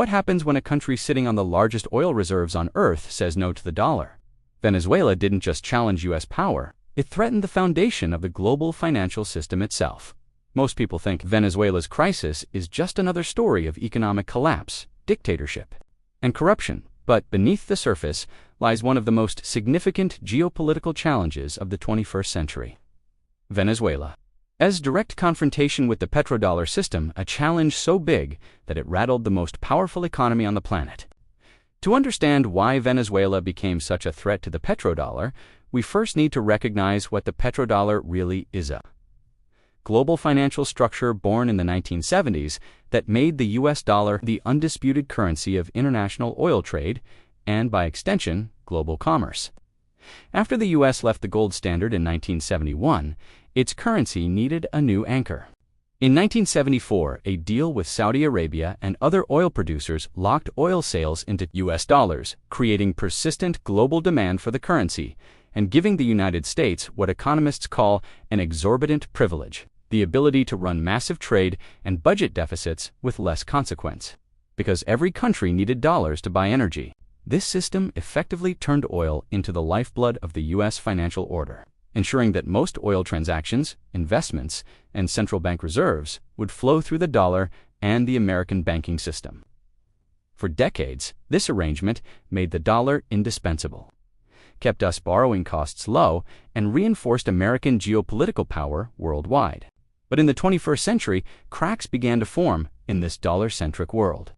What happens when a country sitting on the largest oil reserves on Earth says no to the dollar? Venezuela didn't just challenge U.S. power, it threatened the foundation of the global financial system itself. Most people think Venezuela's crisis is just another story of economic collapse, dictatorship, and corruption, but beneath the surface lies one of the most significant geopolitical challenges of the 21st century. Venezuela. As direct confrontation with the petrodollar system, a challenge so big that it rattled the most powerful economy on the planet. To understand why Venezuela became such a threat to the petrodollar, we first need to recognize what the petrodollar really is: a global financial structure born in the 1970s that made the US dollar the undisputed currency of international oil trade and, by extension, global commerce. After the US left the gold standard in 1971, its currency needed a new anchor. In 1974, a deal with Saudi Arabia and other oil producers locked oil sales into US dollars, creating persistent global demand for the currency and giving the United States what economists call an exorbitant privilege: the ability to run massive trade and budget deficits with less consequence. Because every country needed dollars to buy energy, this system effectively turned oil into the lifeblood of the U.S. financial order, ensuring that most oil transactions, investments, and central bank reserves would flow through the dollar and the American banking system. For decades, this arrangement made the dollar indispensable, kept us borrowing costs low, and reinforced American geopolitical power worldwide. But in the 21st century, cracks began to form in this dollar-centric world.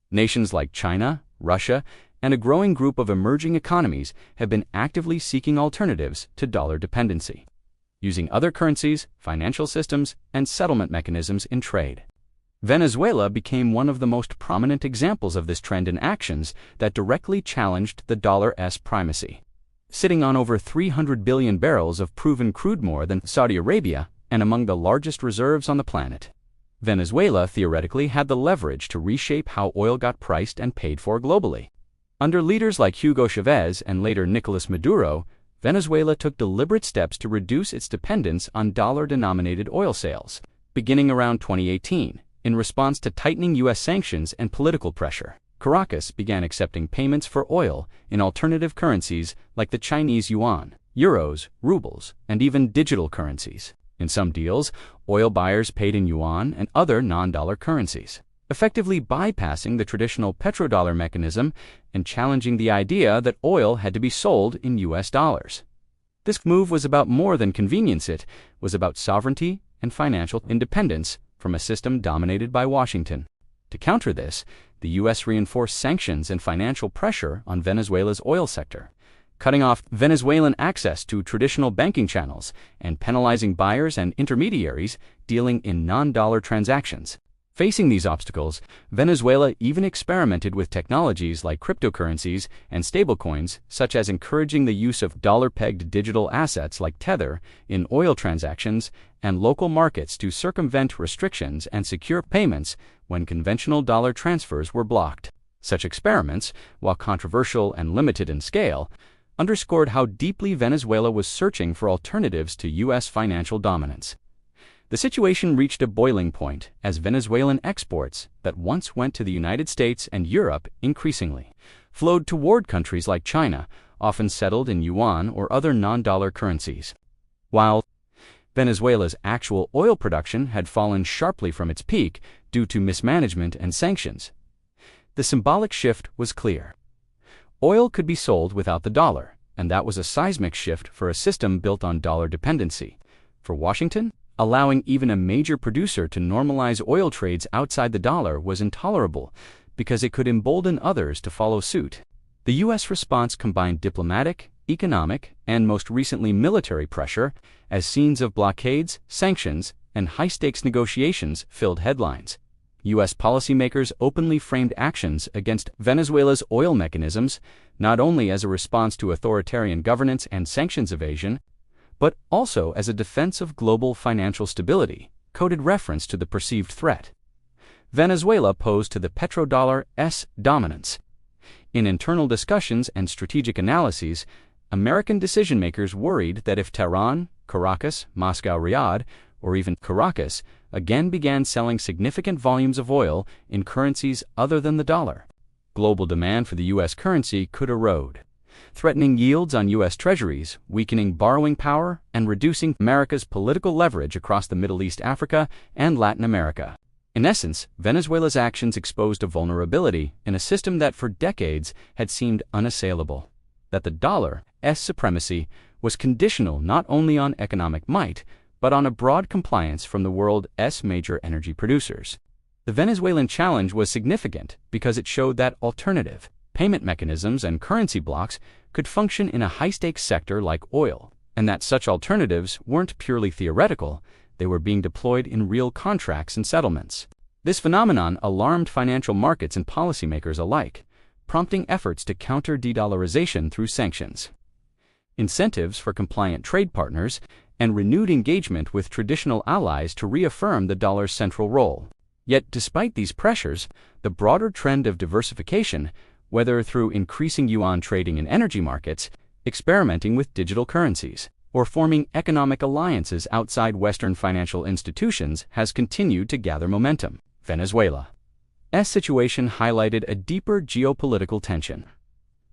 Nations like China, Russia, and a growing group of emerging economies have been actively seeking alternatives to dollar dependency, using other currencies, financial systems, and settlement mechanisms in trade. Venezuela became one of the most prominent examples of this trend in actions that directly challenged the dollar's primacy. Sitting on over 300 billion barrels of proven crude, more than Saudi Arabia, and among the largest reserves on the planet, Venezuela theoretically had the leverage to reshape how oil got priced and paid for globally. Under leaders like Hugo Chavez and later Nicolas Maduro, Venezuela took deliberate steps to reduce its dependence on dollar-denominated oil sales, beginning around 2018. In response to tightening U.S. sanctions and political pressure, Caracas began accepting payments for oil in alternative currencies like the Chinese yuan, euros, rubles, and even digital currencies. In some deals, oil buyers paid in yuan and other non-dollar currencies, effectively bypassing the traditional petrodollar mechanism and challenging the idea that oil had to be sold in US dollars. This move was about more than convenience. It was about sovereignty and financial independence from a system dominated by Washington. To counter this, the US reinforced sanctions and financial pressure on Venezuela's oil sector, cutting off Venezuelan access to traditional banking channels and penalizing buyers and intermediaries dealing in non-dollar transactions. Facing these obstacles, Venezuela even experimented with technologies like cryptocurrencies and stablecoins, such as encouraging the use of dollar-pegged digital assets like Tether in oil transactions and local markets to circumvent restrictions and secure payments when conventional dollar transfers were blocked. Such experiments, while controversial and limited in scale, underscored how deeply Venezuela was searching for alternatives to U.S. financial dominance. The situation reached a boiling point as Venezuelan exports that once went to the United States and Europe increasingly flowed toward countries like China, often settled in yuan or other non-dollar currencies. While Venezuela's actual oil production had fallen sharply from its peak due to mismanagement and sanctions, the symbolic shift was clear. Oil could be sold without the dollar, and that was a seismic shift for a system built on dollar dependency. For Washington, allowing even a major producer to normalize oil trades outside the dollar was intolerable because it could embolden others to follow suit. The U.S. response combined diplomatic, economic, and most recently military pressure as scenes of blockades, sanctions, and high-stakes negotiations filled headlines. U.S. policymakers openly framed actions against Venezuela's oil mechanisms not only as a response to authoritarian governance and sanctions evasion, but also as a defense of global financial stability, coded reference to the perceived threat Venezuela posed to the petrodollar's dominance. In internal discussions and strategic analyses, American decision-makers worried that if Tehran, Caracas, Moscow, Riyadh or even Caracas, again began selling significant volumes of oil in currencies other than the dollar. Global demand for the U.S. currency could erode, threatening yields on U.S. treasuries, weakening borrowing power, and reducing America's political leverage across the Middle East, Africa, and Latin America. In essence, Venezuela's actions exposed a vulnerability in a system that for decades had seemed unassailable. That the dollar's supremacy was conditional not only on economic might, but on a broad compliance from the world's major energy producers. The Venezuelan challenge was significant because it showed that alternative payment mechanisms and currency blocks could function in a high-stakes sector like oil, and that such alternatives weren't purely theoretical, they were being deployed in real contracts and settlements. This phenomenon alarmed financial markets and policymakers alike, prompting efforts to counter de-dollarization through sanctions, incentives for compliant trade partners, and renewed engagement with traditional allies to reaffirm the dollar's central role. Yet, despite these pressures, the broader trend of diversification, whether through increasing yuan trading in energy markets, experimenting with digital currencies, or forming economic alliances outside Western financial institutions, has continued to gather momentum. Venezuela's situation highlighted a deeper geopolitical tension.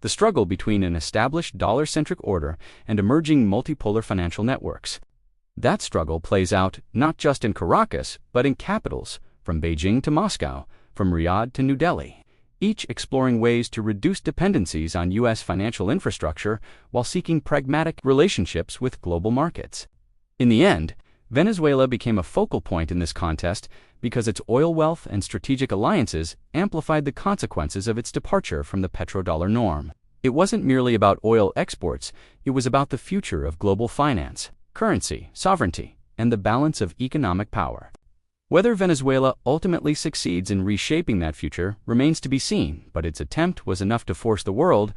The struggle between an established dollar-centric order and emerging multipolar financial networks. That struggle plays out not just in Caracas, but in capitals, from Beijing to Moscow, from Riyadh to New Delhi, each exploring ways to reduce dependencies on U.S. financial infrastructure while seeking pragmatic relationships with global markets. In the end, Venezuela became a focal point in this contest because its oil wealth and strategic alliances amplified the consequences of its departure from the petrodollar norm. It wasn't merely about oil exports, it was about the future of global finance, currency, sovereignty, and the balance of economic power. Whether Venezuela ultimately succeeds in reshaping that future remains to be seen, but its attempt was enough to force the world's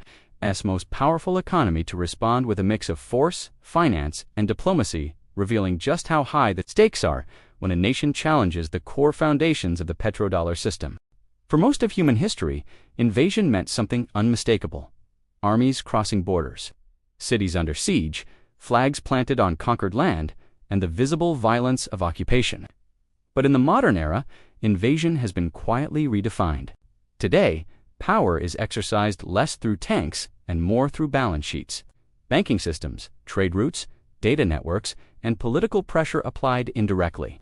most powerful economy to respond with a mix of force, finance, and diplomacy, revealing just how high the stakes are when a nation challenges the core foundations of the petrodollar system. For most of human history, invasion meant something unmistakable: armies crossing borders, cities under siege, flags planted on conquered land, and the visible violence of occupation. But in the modern era, invasion has been quietly redefined. Today, power is exercised less through tanks and more through balance sheets, banking systems, trade routes, data networks, and political pressure applied indirectly.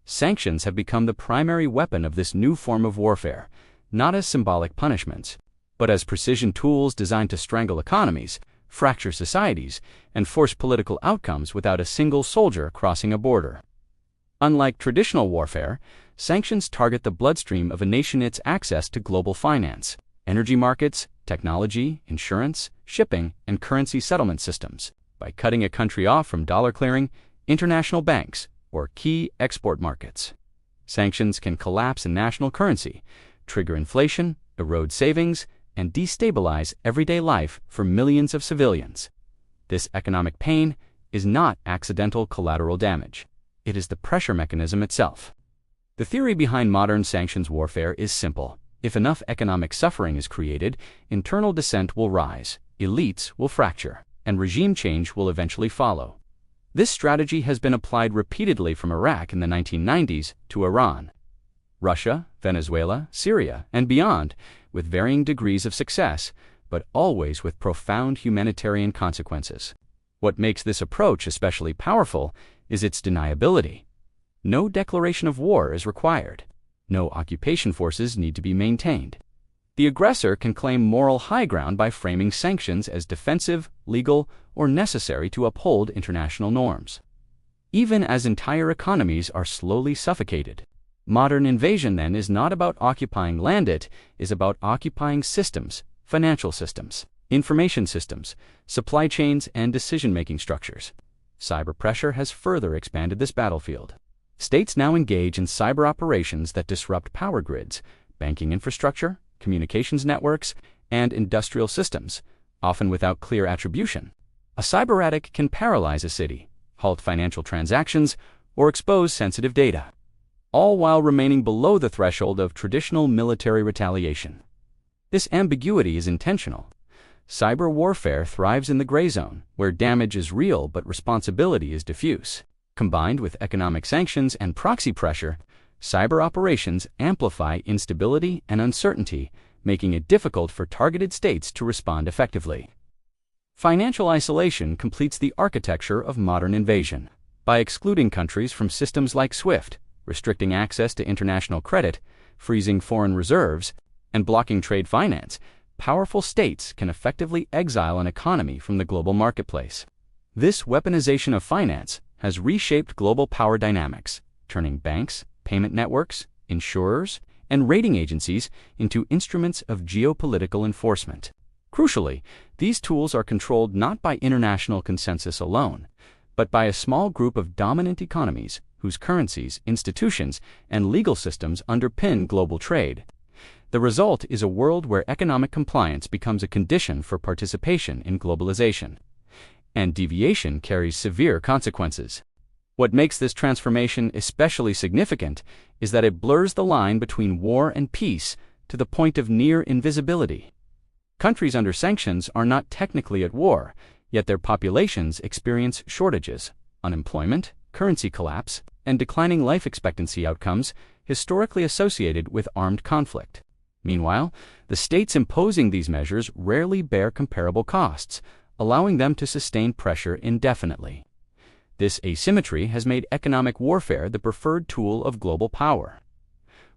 Sanctions have become the primary weapon of this new form of warfare, not as symbolic punishments, but as precision tools designed to strangle economies, fracture societies, and force political outcomes without a single soldier crossing a border. Unlike traditional warfare, sanctions target the bloodstream of a nation's access to global finance, energy markets, technology, insurance, shipping, and currency settlement systems. By cutting a country off from dollar clearing, international banks, or key export markets, sanctions can collapse a national currency, trigger inflation, erode savings, and destabilize everyday life for millions of civilians. This economic pain is not accidental collateral damage. It is the pressure mechanism itself. The theory behind modern sanctions warfare is simple. If enough economic suffering is created, internal dissent will rise, elites will fracture, and regime change will eventually follow. This strategy has been applied repeatedly from Iraq in the 1990s to Iran, Russia, Venezuela, Syria, and beyond, with varying degrees of success, but always with profound humanitarian consequences. What makes this approach especially powerful is its deniability. No declaration of war is required. No occupation forces need to be maintained. The aggressor can claim moral high ground by framing sanctions as defensive, legal, or necessary to uphold international norms. Even as entire economies are slowly suffocated. Modern invasion, then, is not about occupying land, it is about occupying systems, financial systems, information systems, supply chains, and decision-making structures. Cyber pressure has further expanded this battlefield. States now engage in cyber operations that disrupt power grids, banking infrastructure, communications networks, and industrial systems, often without clear attribution. A cyber attack can paralyze a city, halt financial transactions, or expose sensitive data, all while remaining below the threshold of traditional military retaliation. This ambiguity is intentional. Cyber warfare thrives in the gray zone, where damage is real but responsibility is diffuse. Combined with economic sanctions and proxy pressure, cyber operations amplify instability and uncertainty, making it difficult for targeted states to respond effectively. Financial isolation completes the architecture of modern invasion. By excluding countries from systems like SWIFT, restricting access to international credit, freezing foreign reserves, and blocking trade finance, powerful states can effectively exile an economy from the global marketplace. This weaponization of finance has reshaped global power dynamics, turning banks, payment networks, insurers, and rating agencies into instruments of geopolitical enforcement. Crucially, these tools are controlled not by international consensus alone, but by a small group of dominant economies whose currencies, institutions, and legal systems underpin global trade. The result is a world where economic compliance becomes a condition for participation in globalization, and deviation carries severe consequences. What makes this transformation especially significant is that it blurs the line between war and peace to the point of near invisibility. Countries under sanctions are not technically at war, yet their populations experience shortages, unemployment, currency collapse, and declining life expectancy outcomes historically associated with armed conflict. Meanwhile, the states imposing these measures rarely bear comparable costs, allowing them to sustain pressure indefinitely. This asymmetry has made economic warfare the preferred tool of global power,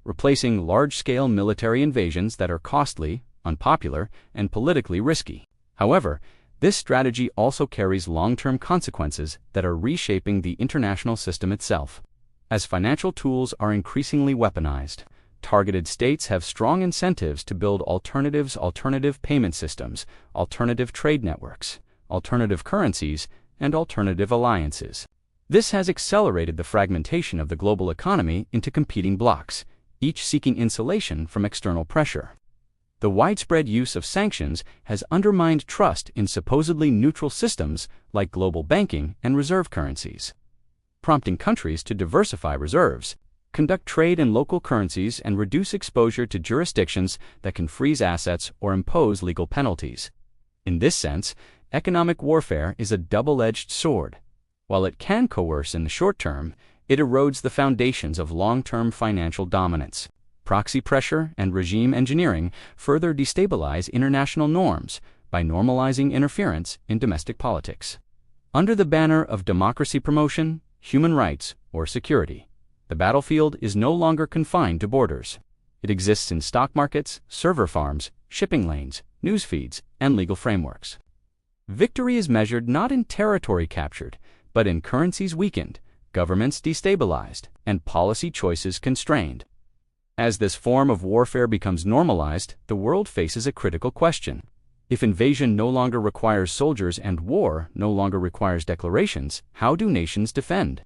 replacing large-scale military invasions that are costly, unpopular, and politically risky. However, this strategy also carries long-term consequences that are reshaping the international system itself. As financial tools are increasingly weaponized, targeted states have strong incentives to build alternative payment systems, alternative trade networks, alternative currencies, and alternative alliances. This has accelerated the fragmentation of the global economy into competing blocs, each seeking insulation from external pressure. The widespread use of sanctions has undermined trust in supposedly neutral systems like global banking and reserve currencies, prompting countries to diversify reserves, conduct trade in local currencies, and reduce exposure to jurisdictions that can freeze assets or impose legal penalties. In this sense, economic warfare is a double-edged sword. While it can coerce in the short term, it erodes the foundations of long-term financial dominance. Proxy pressure and regime engineering further destabilize international norms by normalizing interference in domestic politics. Under the banner of democracy promotion, human rights, or security, the battlefield is no longer confined to borders. It exists in stock markets, server farms, shipping lanes, news feeds, and legal frameworks. Victory is measured not in territory captured, but in currencies weakened, governments destabilized, and policy choices constrained. As this form of warfare becomes normalized, the world faces a critical question. If invasion no longer requires soldiers and war no longer requires declarations, how do nations defend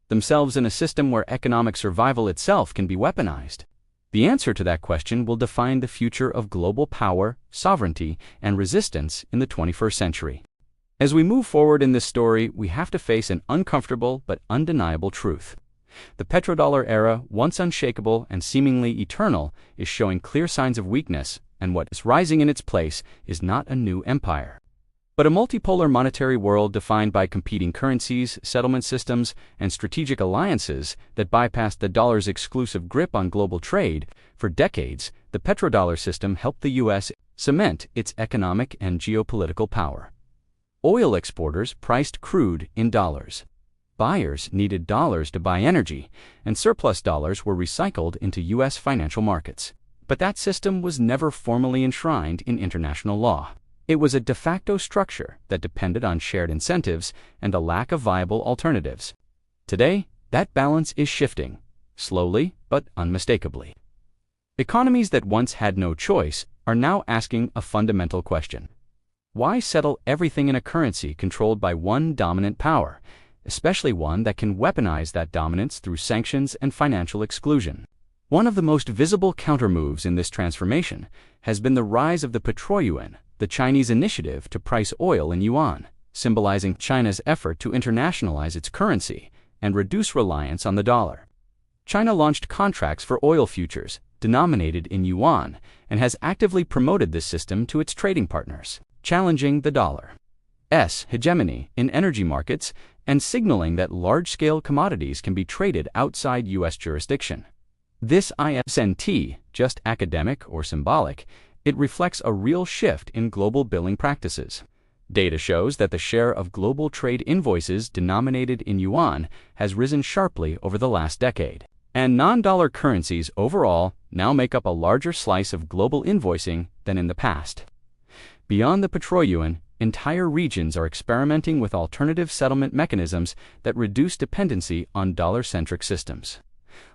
themselves in a system where economic survival itself can be weaponized? The answer to that question will define the future of global power, sovereignty, and resistance in the 21st century. As we move forward in this story, we have to face an uncomfortable but undeniable truth. The petrodollar era, once unshakable and seemingly eternal, is showing clear signs of weakness, and what is rising in its place is not a new empire, but a multipolar monetary world defined by competing currencies, settlement systems, and strategic alliances that bypass the dollar's exclusive grip on global trade. For decades, the petrodollar system helped the U.S. cement its economic and geopolitical power. Oil exporters priced crude in dollars. Buyers needed dollars to buy energy, and surplus dollars were recycled into U.S. financial markets. But that system was never formally enshrined in international law. It was a de facto structure that depended on shared incentives and a lack of viable alternatives. Today, that balance is shifting, slowly but unmistakably. Economies that once had no choice are now asking a fundamental question. Why settle everything in a currency controlled by one dominant power, especially one that can weaponize that dominance through sanctions and financial exclusion? One of the most visible countermoves in this transformation has been the rise of the Petrodollar, the Chinese initiative to price oil in yuan, symbolizing China's effort to internationalize its currency and reduce reliance on the dollar. China launched contracts for oil futures, denominated in yuan, and has actively promoted this system to its trading partners, challenging the dollar's hegemony in energy markets and signaling that large-scale commodities can be traded outside U.S. jurisdiction. This isn't just academic or symbolic, it reflects a real shift in global billing practices. Data shows that the share of global trade invoices denominated in yuan has risen sharply over the last decade, and non-dollar currencies overall now make up a larger slice of global invoicing than in the past. Beyond the petro-yuan, entire regions are experimenting with alternative settlement mechanisms that reduce dependency on dollar-centric systems,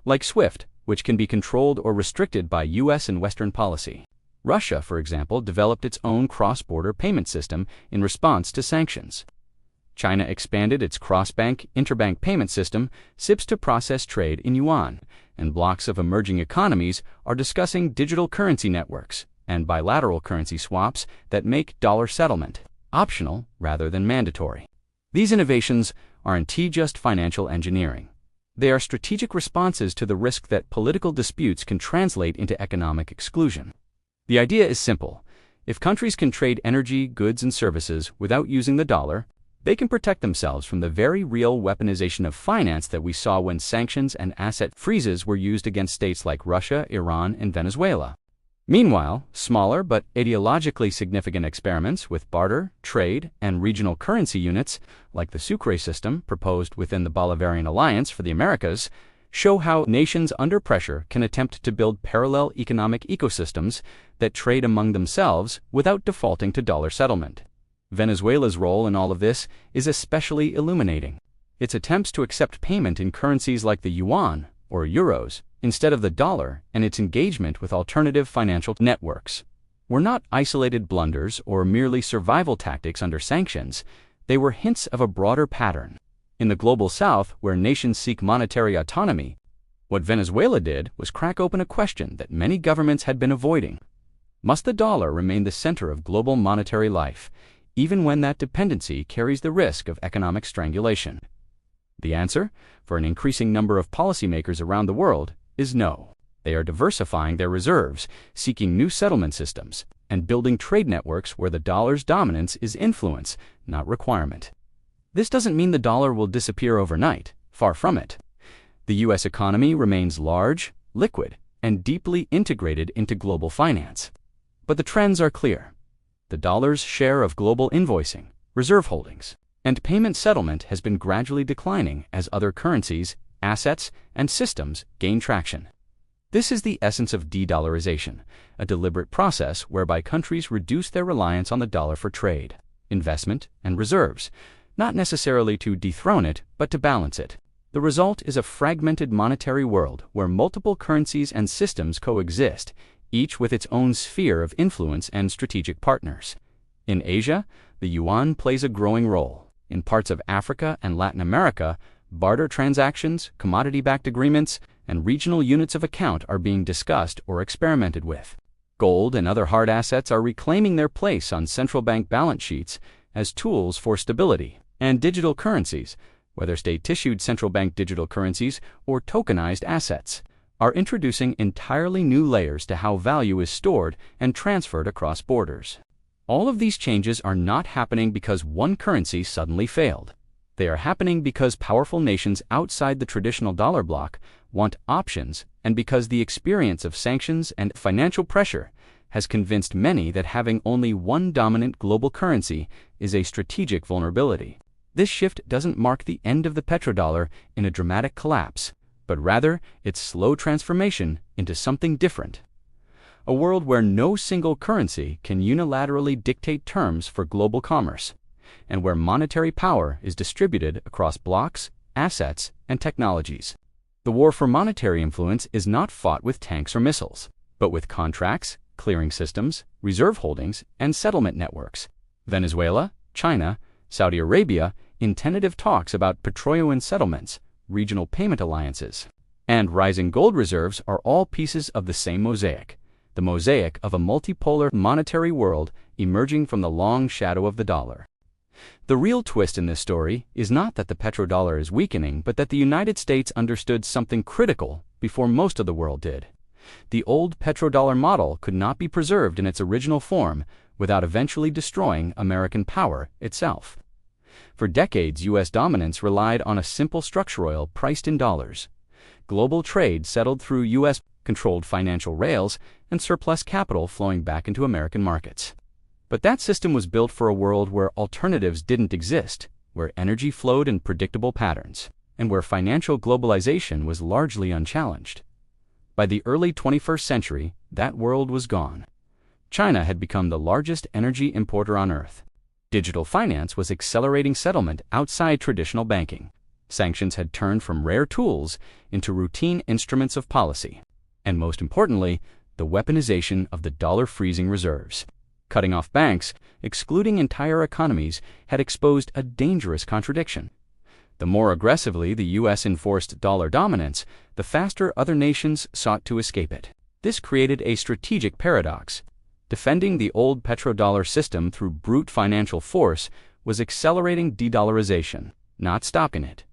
like SWIFT, which can be controlled or restricted by U.S. and Western policy. Russia, for example, developed its own cross-border payment system in response to sanctions. China expanded its cross-bank, interbank payment system, SIPS, to process trade in yuan, and blocks of emerging economies are discussing digital currency networks and bilateral currency swaps that make dollar settlement optional rather than mandatory. These innovations aren't just financial engineering. They are strategic responses to the risk that political disputes can translate into economic exclusion. The idea is simple. If countries can trade energy, goods, and services without using the dollar, they can protect themselves from the very real weaponization of finance that we saw when sanctions and asset freezes were used against states like Russia, Iran, and Venezuela. Meanwhile, smaller but ideologically significant experiments with barter, trade, and regional currency units, like the Sucre system proposed within the Bolivarian Alliance for the Americas, show how nations under pressure can attempt to build parallel economic ecosystems that trade among themselves without defaulting to dollar settlement. Venezuela's role in all of this is especially illuminating. Its attempts to accept payment in currencies like the yuan or euros instead of the dollar, and its engagement with alternative financial networks, were not isolated blunders or merely survival tactics under sanctions. They were hints of a broader pattern. In the global south, where nations seek monetary autonomy, what Venezuela did was crack open a question that many governments had been avoiding. Must the dollar remain the center of global monetary life, even when that dependency carries the risk of economic strangulation? The answer, for an increasing number of policymakers around the world, is no. They are diversifying their reserves, seeking new settlement systems, and building trade networks where the dollar's dominance is influence, not requirement. This doesn't mean the dollar will disappear overnight, far from it. The U.S. economy remains large, liquid, and deeply integrated into global finance. But the trends are clear. The dollar's share of global invoicing, reserve holdings, and payment settlement has been gradually declining as other currencies, assets, and systems gain traction. This is the essence of de-dollarization, a deliberate process whereby countries reduce their reliance on the dollar for trade, investment, and reserves, not necessarily to dethrone it, but to balance it. The result is a fragmented monetary world where multiple currencies and systems coexist, each with its own sphere of influence and strategic partners. In Asia, the yuan plays a growing role. In parts of Africa and Latin America, barter transactions, commodity-backed agreements, and regional units of account are being discussed or experimented with. Gold and other hard assets are reclaiming their place on central bank balance sheets as tools for stability, and digital currencies, whether state-issued central bank digital currencies or tokenized assets, are introducing entirely new layers to how value is stored and transferred across borders. All of these changes are not happening because one currency suddenly failed. They are happening because powerful nations outside the traditional dollar bloc want options, and because the experience of sanctions and financial pressure has convinced many that having only one dominant global currency is a strategic vulnerability. This shift doesn't mark the end of the petrodollar in a dramatic collapse, but rather its slow transformation into something different. A world where no single currency can unilaterally dictate terms for global commerce, and where monetary power is distributed across blocks, assets, and technologies. The war for monetary influence is not fought with tanks or missiles, but with contracts, clearing systems, reserve holdings, and settlement networks. Venezuela, China, Saudi Arabia, in tentative talks about petroleum settlements, regional payment alliances, and rising gold reserves are all pieces of the same mosaic, the mosaic of a multipolar monetary world emerging from the long shadow of the dollar. The real twist in this story is not that the petrodollar is weakening, but that the United States understood something critical before most of the world did. The old petrodollar model could not be preserved in its original form without eventually destroying American power itself. For decades, U.S. dominance relied on a simple structure: oil priced in dollars. Global trade settled through U.S.-controlled financial rails and surplus capital flowing back into American markets. But that system was built for a world where alternatives didn't exist, where energy flowed in predictable patterns, and where financial globalization was largely unchallenged. By the early 21st century, that world was gone. China had become the largest energy importer on Earth. Digital finance was accelerating settlement outside traditional banking. Sanctions had turned from rare tools into routine instruments of policy. And most importantly, the weaponization of the dollar freezing reserves. Cutting off banks, excluding entire economies, had exposed a dangerous contradiction. The more aggressively the U.S. enforced dollar dominance, the faster other nations sought to escape it. This created a strategic paradox. Defending the old petrodollar system through brute financial force was accelerating de-dollarization, not stopping it.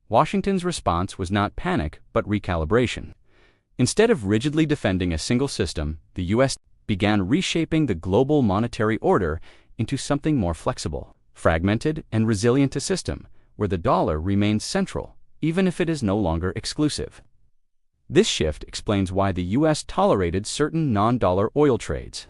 Washington's response was not panic, but recalibration. Instead of rigidly defending a single system, the U.S. began reshaping the global monetary order into something more flexible, fragmented, and resilient, a system where the dollar remains central, even if it is no longer exclusive. This shift explains why the U.S. tolerated certain non-dollar oil trades,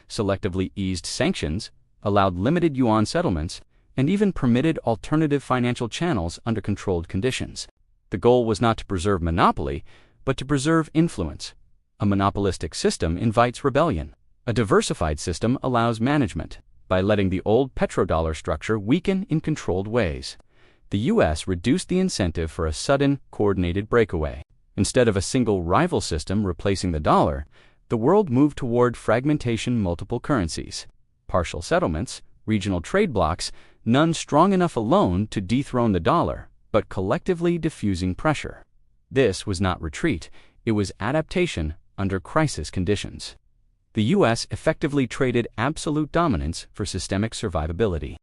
selectively eased sanctions, allowed limited yuan settlements, and even permitted alternative financial channels under controlled conditions. The goal was not to preserve monopoly, but to preserve influence. A monopolistic system invites rebellion. A diversified system allows management. By letting the old petrodollar structure weaken in controlled ways, the U.S. reduced the incentive for a sudden, coordinated breakaway. Instead of a single rival system replacing the dollar, the world moved toward fragmentation: multiple currencies, partial settlements, regional trade blocs, none strong enough alone to dethrone the dollar, but collectively diffusing pressure. This was not retreat, it was adaptation under crisis conditions. The U.S. effectively traded absolute dominance for systemic survivability.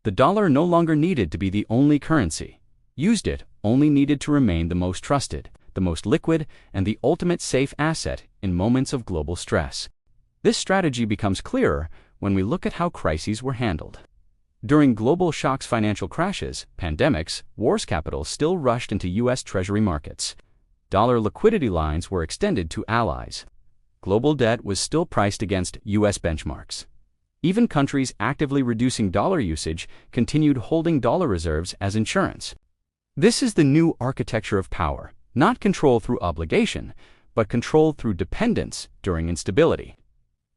The dollar no longer needed to be the only currency. Used it only needed to remain the most trusted, the most liquid, and the ultimate safe asset in moments of global stress. This strategy becomes clearer when we look at how crises were handled. During global shocks, financial crashes, pandemics, wars, capital still rushed into U.S. Treasury markets. Dollar liquidity lines were extended to allies. Global debt was still priced against U.S. benchmarks. Even countries actively reducing dollar usage continued holding dollar reserves as insurance. This is the new architecture of power, not control through obligation, but control through dependence during instability.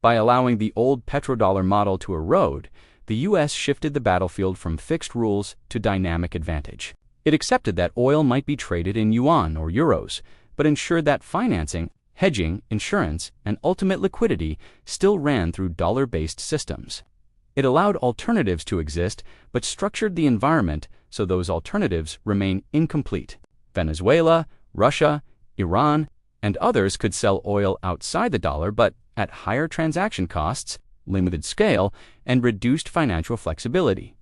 By allowing the old petrodollar model to erode, the U.S. shifted the battlefield from fixed rules to dynamic advantage. It accepted that oil might be traded in yuan or euros, but ensured that financing, hedging, insurance, and ultimate liquidity still ran through dollar-based systems. It allowed alternatives to exist, but structured the environment so those alternatives remain incomplete. Venezuela, Russia, Iran, and others could sell oil outside the dollar, but at higher transaction costs, limited scale, and reduced financial flexibility.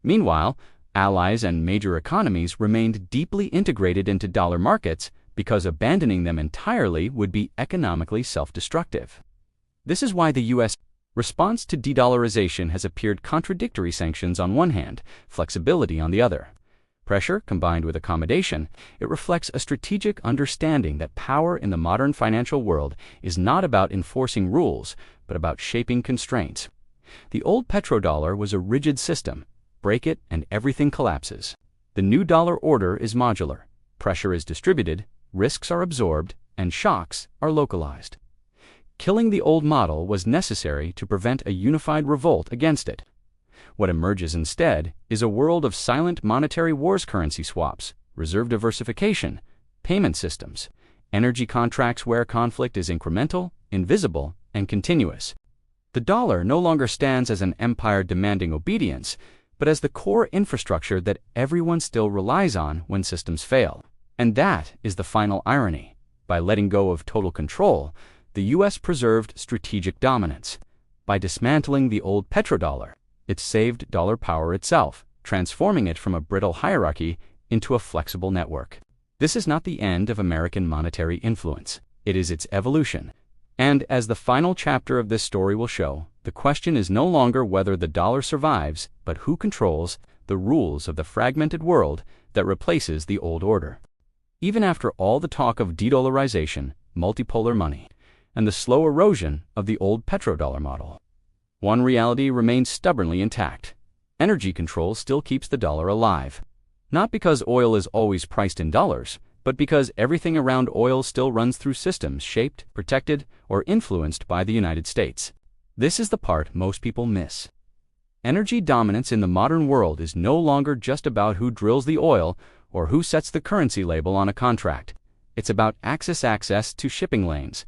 Meanwhile, allies and major economies remained deeply integrated into dollar markets because abandoning them entirely would be economically self-destructive. This is why the U.S. response to de-dollarization has appeared contradictory: sanctions on one hand, flexibility on the other. Pressure combined with accommodation, it reflects a strategic understanding that power in the modern financial world is not about enforcing rules, but about shaping constraints. The old petrodollar was a rigid system. Break it and everything collapses. The new dollar order is modular. Pressure is distributed, risks are absorbed, and shocks are localized. Killing the old model was necessary to prevent a unified revolt against it. What emerges instead is a world of silent monetary wars: currency swaps, reserve diversification, payment systems, energy contracts where conflict is incremental, invisible, and continuous. The dollar no longer stands as an empire demanding obedience, but as the core infrastructure that everyone still relies on when systems fail. And that is the final irony. By letting go of total control, the U.S. preserved strategic dominance. By dismantling the old petrodollar, it saved dollar power itself, transforming it from a brittle hierarchy into a flexible network. This is not the end of American monetary influence. It is its evolution. And as the final chapter of this story will show, the question is no longer whether the dollar survives, but who controls the rules of the fragmented world that replaces the old order. Even after all the talk of de-dollarization, multipolar money, and the slow erosion of the old petrodollar model, one reality remains stubbornly intact. Energy control still keeps the dollar alive. Not because oil is always priced in dollars, but because everything around oil still runs through systems shaped, protected, or influenced by the United States. This is the part most people miss. Energy dominance in the modern world is no longer just about who drills the oil or who sets the currency label on a contract. It's about access to shipping lanes,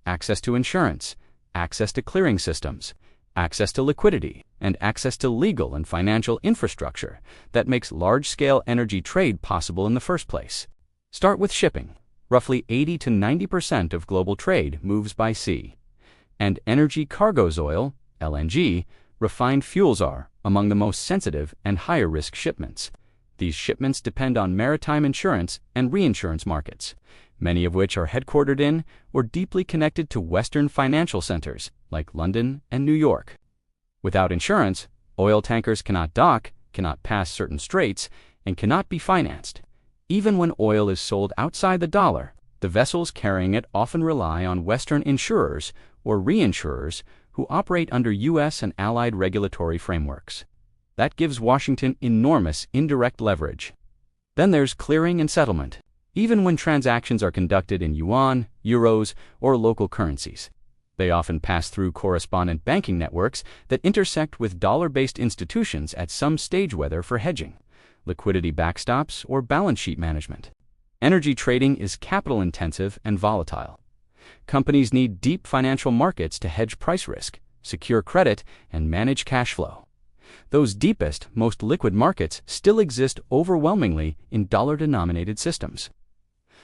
access to insurance, access to clearing systems, access to liquidity, and access to legal and financial infrastructure that makes large-scale energy trade possible in the first place. Start with shipping. Roughly 80 to 90% of global trade moves by sea. And energy cargoes, oil, LNG, refined fuels are among the most sensitive and higher-risk shipments. These shipments depend on maritime insurance and reinsurance markets, many of which are headquartered in or deeply connected to Western financial centers like London and New York. Without insurance, oil tankers cannot dock, cannot pass certain straits, and cannot be financed. Even when oil is sold outside the dollar, the vessels carrying it often rely on Western insurers or reinsurers who operate under U.S. and allied regulatory frameworks. That gives Washington enormous indirect leverage. Then there's clearing and settlement. Even when transactions are conducted in yuan, euros, or local currencies, they often pass through correspondent banking networks that intersect with dollar-based institutions at some stage, whether for hedging, liquidity backstops, or balance sheet management. Energy trading is capital-intensive and volatile. Companies need deep financial markets to hedge price risk, secure credit, and manage cash flow. Those deepest, most liquid markets still exist overwhelmingly in dollar-denominated systems.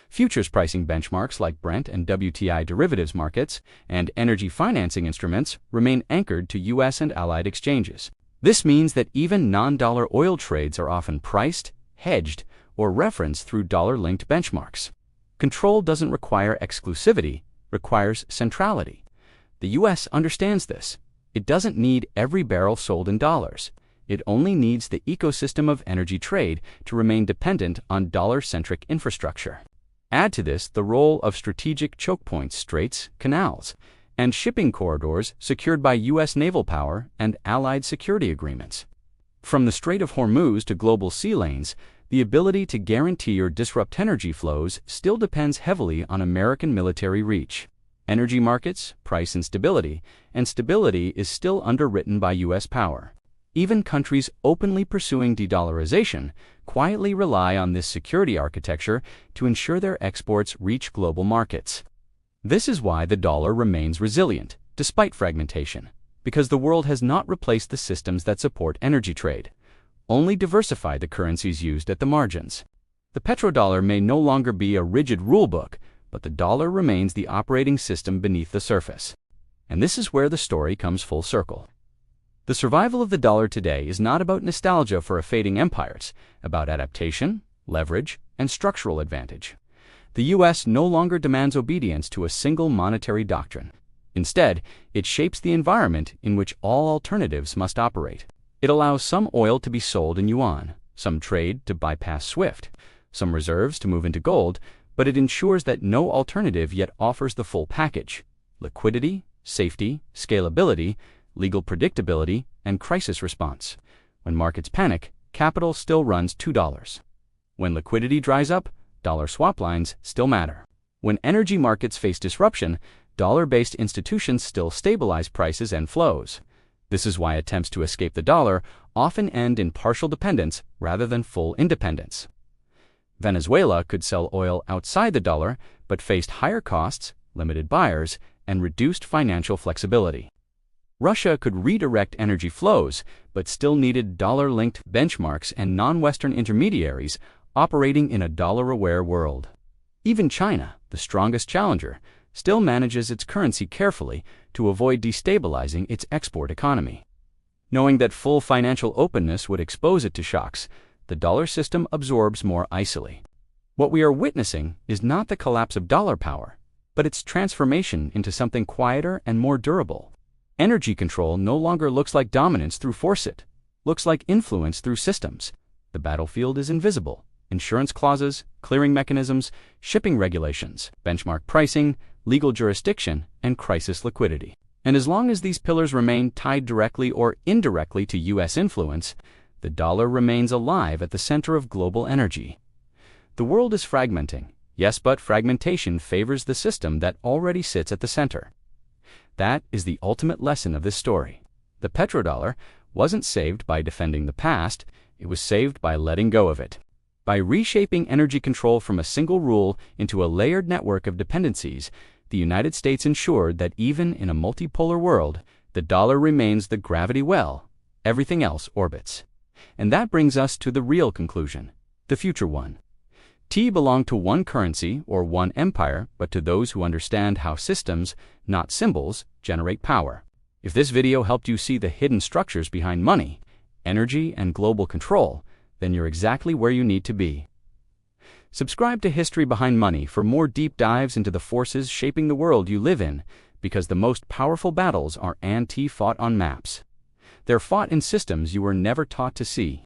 Futures pricing benchmarks like Brent and WTI derivatives markets and energy financing instruments remain anchored to U.S. and allied exchanges. This means that even non-dollar oil trades are often priced, hedged, or referenced through dollar-linked benchmarks. Control doesn't require exclusivity, requires centrality. The U.S. understands this. It doesn't need every barrel sold in dollars. It only needs the ecosystem of energy trade to remain dependent on dollar-centric infrastructure. Add to this the role of strategic choke points, straits, canals, and shipping corridors secured by U.S. naval power and allied security agreements. From the Strait of Hormuz to global sea lanes, the ability to guarantee or disrupt energy flows still depends heavily on American military reach. Energy markets, price instability, and stability is still underwritten by U.S. power. Even countries openly pursuing de-dollarization quietly rely on this security architecture to ensure their exports reach global markets. This is why the dollar remains resilient, despite fragmentation, because the world has not replaced the systems that support energy trade, only diversified the currencies used at the margins. The petrodollar may no longer be a rigid rulebook, but the dollar remains the operating system beneath the surface. And this is where the story comes full circle. The survival of the dollar today is not about nostalgia for a fading empire. It's about adaptation, leverage, and structural advantage. The U.S. no longer demands obedience to a single monetary doctrine. Instead, it shapes the environment in which all alternatives must operate. It allows some oil to be sold in yuan, some trade to bypass SWIFT, some reserves to move into gold, but it ensures that no alternative yet offers the full package: liquidity, safety, scalability, legal predictability, and crisis response. When markets panic, capital still runs $2. When liquidity dries up, dollar swap lines still matter. When energy markets face disruption, dollar-based institutions still stabilize prices and flows. This is why attempts to escape the dollar often end in partial dependence rather than full independence. Venezuela could sell oil outside the dollar, but faced higher costs, limited buyers, and reduced financial flexibility. Russia could redirect energy flows, but still needed dollar-linked benchmarks and non-Western intermediaries operating in a dollar-aware world. Even China, the strongest challenger, still manages its currency carefully to avoid destabilizing its export economy. Knowing that full financial openness would expose it to shocks, the dollar system absorbs more icily. What we are witnessing is not the collapse of dollar power, but its transformation into something quieter and more durable. Energy control no longer looks like dominance through foresight. looks like influence through systems. The battlefield is invisible. Insurance clauses, clearing mechanisms, shipping regulations, benchmark pricing, legal jurisdiction, and crisis liquidity. And as long as these pillars remain tied directly or indirectly to U.S. influence, the dollar remains alive at the center of global energy. The world is fragmenting, yes, but fragmentation favors the system that already sits at the center. That is the ultimate lesson of this story. The petrodollar wasn't saved by defending the past, it was saved by letting go of it. By reshaping energy control from a single rule into a layered network of dependencies, the United States ensured that even in a multipolar world, the dollar remains the gravity well, everything else orbits. And that brings us to the real conclusion, the future one. Tea belonged to one currency or one empire, but to those who understand how systems, not symbols, generate power. If this video helped you see the hidden structures behind money, energy, and global control, then you're exactly where you need to be. Subscribe to History Behind Money for more deep dives into the forces shaping the world you live in, because the most powerful battles aren't fought on maps. They're fought in systems you were never taught to see.